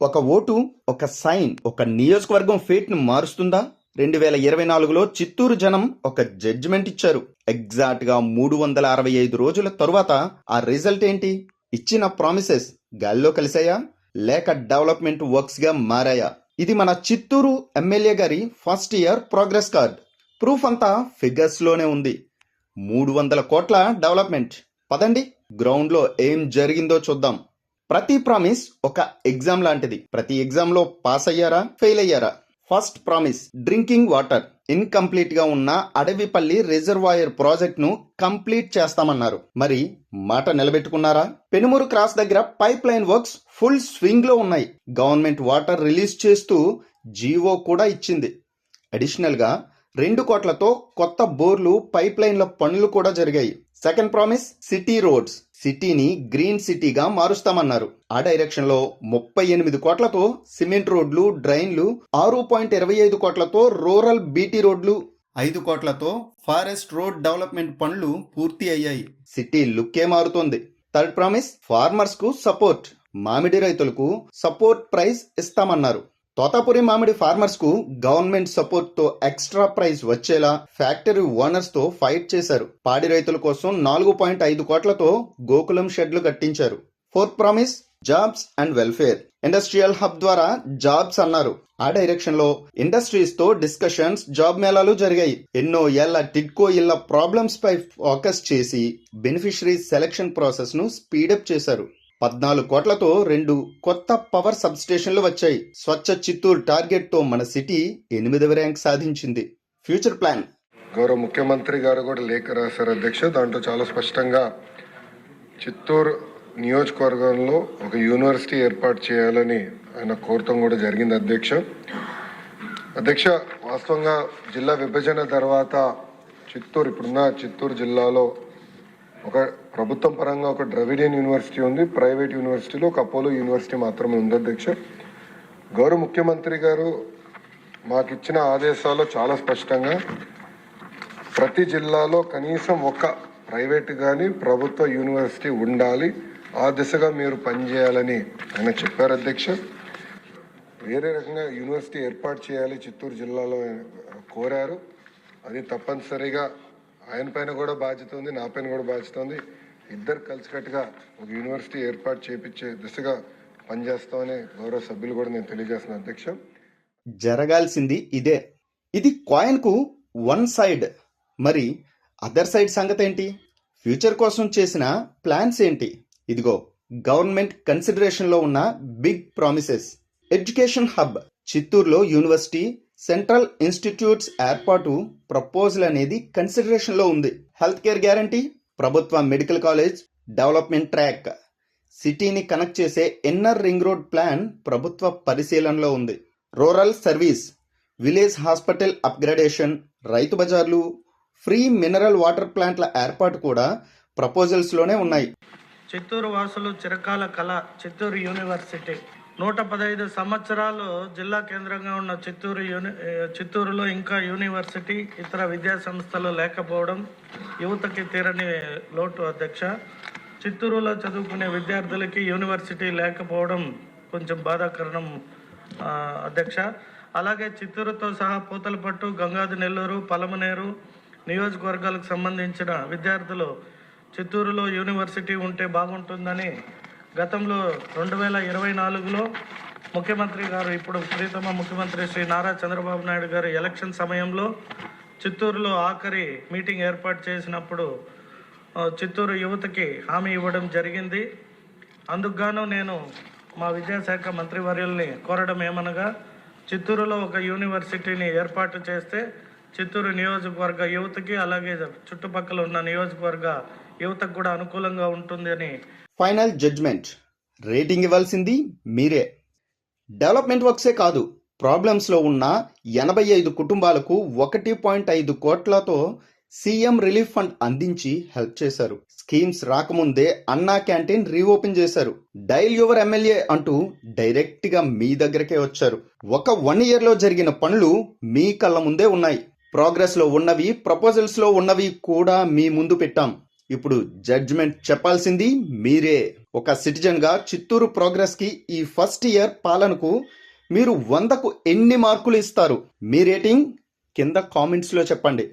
ఒక ఓటు ఒక సైన్ ఒక నియోజకవర్గం ఫేట్ ను మారుస్తుందా? 2024లో చిత్తూరు జనం ఒక జడ్జిమెంట్ ఇచ్చారు. ఎగ్జాక్ట్ గా 365 రోజుల తరువాత ఆ రిజల్ట్ ఏంటి? ఇచ్చిన ప్రామిసెస్ గాల్లో కలిసాయా లేక డెవలప్మెంట్ వర్క్స్ గా మారాయా? ఇది మన చిత్తూరు ఎమ్మెల్యే గారి first year progress card. Proof అంతా ఫిగర్స్ లోనే ఉంది. 300 కోట్ల డెవలప్మెంట్. పదండి గ్రౌండ్ లో ఏం జరిగిందో చూద్దాం. ప్రతి ప్రామిస్ ఒక ఎగ్జామ్ లాంటిది. ప్రతి ఎగ్జామ్ లో పాస్ అయ్యారా ఫెయిల్ అయ్యారా? First promise drinking water. Incomplete గా ఉన్న అడవిపల్లి రిజర్వాయర్ ప్రాజెక్ట్ ను కంప్లీట్ చేస్తామన్నారు. మరి మాట నిలబెట్టుకున్నారా? పెనుమూరు క్రాస్ దగ్గర pipe line works full swing లో ఉన్నాయి. గవర్నమెంట్ వాటర్ రిలీజ్ చేస్తూ జీవో కూడా ఇచ్చింది. అడిషనల్ గా 2 కోట్లతో కొత్త బోర్లు పైప్ లైన్ల పనులు కూడా జరిగాయి. Second promise city roads. సిటీని గ్రీన్ సిటీగా మారుస్తామన్నారు. ఆ డైరెక్షన్ లో 38 కోట్లతో సిమెంట్ రోడ్లు డ్రైన్లు, 6.25 కోట్లతో రూరల్ బీటీ రోడ్లు, 5 కోట్లతో ఫారెస్ట్ రోడ్ డెవలప్మెంట్ పనులు పూర్తి అయ్యాయి. సిటీ లుక్కే మారుతోంది. థర్డ్ ప్రామిస్ ఫార్మర్స్ కు సపోర్ట్. మామిడి రైతులకు సపోర్ట్ ప్రైస్ ఇస్తామన్నారు. తోతాపురి మామిడి ఫార్మర్స్ కు గవర్నమెంట్ సపోర్ట్ తో ఎక్స్ట్రా ప్రైస్ వచ్చేలా ఫ్యాక్టరీ ఓనర్స్ తో ఫైట్ చేశారు. పాడి రైతుల కోసం 4.5 కోట్లతో గోకులం షెడ్లు కట్టించారు. Fourth promise jobs and welfare. Industrial hub ద్వారా జాబ్స్ అన్నారు. ఆ డైరెక్షన్ లో ఇండస్ట్రీస్ తో డిస్కషన్స్, జాబ్ మేళాలు జరిగాయి. ఎన్నో ఏళ్ల టిడ్కో ఇళ్ల ప్రాబ్లమ్స్ పై ఫోకస్ చేసి బెనిఫిషరీ సెలక్షన్ ప్రాసెస్ ను స్పీడప్ చేశారు. 14 కోట్లతో 2 కొత్త పవర్ సబ్ స్టేషన్లు వచ్చాయి. స్వచ్ఛ చిత్తూరు టార్గెట్ తో మన సిటీ 8వ ర్యాంక్ సాధించింది. Future plan. గౌరవ ముఖ్యమంత్రి గారు కూడా లేఖ రాశారు అధ్యక్ష. దాంట్లో చాలా స్పష్టంగా చిత్తూరు నియోజకవర్గంలో ఒక యూనివర్సిటీ ఏర్పాటు చేయాలని ఆయన కోరటం కూడా జరిగింది అధ్యక్ష. వాస్తవంగా జిల్లా విభజన తర్వాత ఇప్పుడున్న చిత్తూరు జిల్లాలో ఒక ప్రభుత్వం పరంగా ఒక ద్రవిడియన్ యూనివర్సిటీ ఉంది. ప్రైవేట్ యూనివర్సిటీలో ఒక అపోలో యూనివర్సిటీ మాత్రమే ఉంది అధ్యక్ష. గౌరవ ముఖ్యమంత్రి గారు మాకు ఇచ్చిన ఆదేశాల్లో చాలా స్పష్టంగా ప్రతి జిల్లాలో కనీసం ఒక ప్రైవేట్ కానీ ప్రభుత్వ యూనివర్సిటీ ఉండాలి, ఆ దిశగా మీరు పనిచేయాలని ఆయన చెప్పారు అధ్యక్ష. వేరే రకంగా యూనివర్సిటీ ఏర్పాటు చేయాలి చిత్తూరు జిల్లాలో కోరారు. అది తప్పనిసరిగా ఆయన పైన కూడా బాధ్యత ఉంది, నా పైన కూడా బాధ్యత ఉంది. ఇద్దరు కలిసికట్టుగా ఒక యూనివర్సిటీ ఏర్పాటు చేపించే దిశగా పనిచేస్తామని గౌరవ సభ్యులు కూడా నేను తెలియజేస్తున్నాను అధ్యక్ష. జరగాల్సింది ఇదే. ఇది కాయిన్ కు వన్ సైడ్. మరి అదర్ సైడ్ సంగతి ఏంటి? ఫ్యూచర్ కోసం చేసిన ప్లాన్స్ ఏంటి? ఇదిగో గవర్నమెంట్ కన్సిడరేషన్ లో ఉన్న బిగ్ ప్రామిసెస్. Education hub. చిత్తూరులో యూనివర్సిటీ, సెంట్రల్ ఇన్స్టిట్యూట్స్ ఏర్పాటు ప్రపోజల్ అనేది కన్సిడరేషన్ లో ఉంది. హెల్త్ కేర్ గ్యారంటీ, ప్రభుత్వ మెడికల్ కాలేజ్, డెవలప్మెంట్ ట్రాక్, సిటీని కనెక్ట్ చేసే ఇన్నర్ రింగ్ రోడ్ ప్లాన్ ప్రభుత్వ పరిశీలనలో ఉంది. Rural service, village hospital upgradation, రైతు బజార్లు, ఫ్రీ మినరల్ వాటర్ ప్లాంట్ల ఏర్పాటు కూడా ప్రపోజల్స్ లోనే ఉన్నాయి. చిత్తూరు వాసులు చిరకాల కళ చిత్తూరు యూనివర్సిటీ. 115 సంవత్సరాలు జిల్లా కేంద్రంగా ఉన్న చిత్తూరులో ఇంకా యూనివర్సిటీ, ఇతర విద్యా సంస్థలు లేకపోవడం యువతకి తీరని లోటు అధ్యక్ష. చిత్తూరులో చదువుకునే విద్యార్థులకి యూనివర్సిటీ లేకపోవడం కొంచెం బాధాకరణం అధ్యక్ష. అలాగే చిత్తూరుతో సహా పూతలపట్టు, గంగాధి నెల్లూరు, పలమనేరు నియోజకవర్గాలకు సంబంధించిన విద్యార్థులు చిత్తూరులో యూనివర్సిటీ ఉంటే బాగుంటుందని గతంలో 2024లో ముఖ్యమంత్రి గారు, ఇప్పుడు ప్రీతమ ముఖ్యమంత్రి శ్రీ నారా చంద్రబాబు నాయుడు గారు ఎలక్షన్ సమయంలో చిత్తూరులో ఆఖరి మీటింగ్ ఏర్పాటు చేసినప్పుడు చిత్తూరు యువతకి హామీ ఇవ్వడం జరిగింది. అందుకుగాను నేను మా విద్యాశాఖ మంత్రివర్యుల్ని కోరడం ఏమనగా, చిత్తూరులో ఒక యూనివర్సిటీని ఏర్పాటు చేస్తే చిత్తూరు నియోజకవర్గ యువతకి అలాగే చుట్టుపక్కల ఉన్న నియోజకవర్గ యువతకు కూడా అనుకూలంగా ఉంటుంది అని. Final judgement. రేటింగ్ ఇవ్వాల్సింది మీరే. డెవలప్మెంట్ వర్క్సే కాదు, ప్రాబ్లమ్స్ లో ఉన్న 85 కుటుంబాలకు 1.5 కోట్లతో సీఎం రిలీఫ్ ఫండ్ అందించి హెల్ప్ చేశారు. స్కీమ్స్ రాకముందే అన్నా క్యాంటీన్ రీఓపెన్ చేశారు. డైల్ యువర్ ఎమ్మెల్యే అంటూ డైరెక్ట్ గా మీ దగ్గరకే వచ్చారు. ఒక 1 year లో జరిగిన పనులు మీ కళ్ళ ముందే ఉన్నాయి. ప్రోగ్రెస్ లో ఉన్నవి, ప్రపోజల్స్ లో ఉన్నవి కూడా మీ ముందు పెట్టాం. ఇప్పుడు జడ్జిమెంట్ చెప్పాల్సింది మీరే. ఒక సిటిజన్గా చిత్తూరు ప్రోగ్రెస్కి ఈ ఫస్ట్ ఇయర్ పాలనకు మీరు 100కు ఎన్ని మార్కులు ఇస్తారు? మీ రేటింగ్ కింద కామెంట్స్లో చెప్పండి.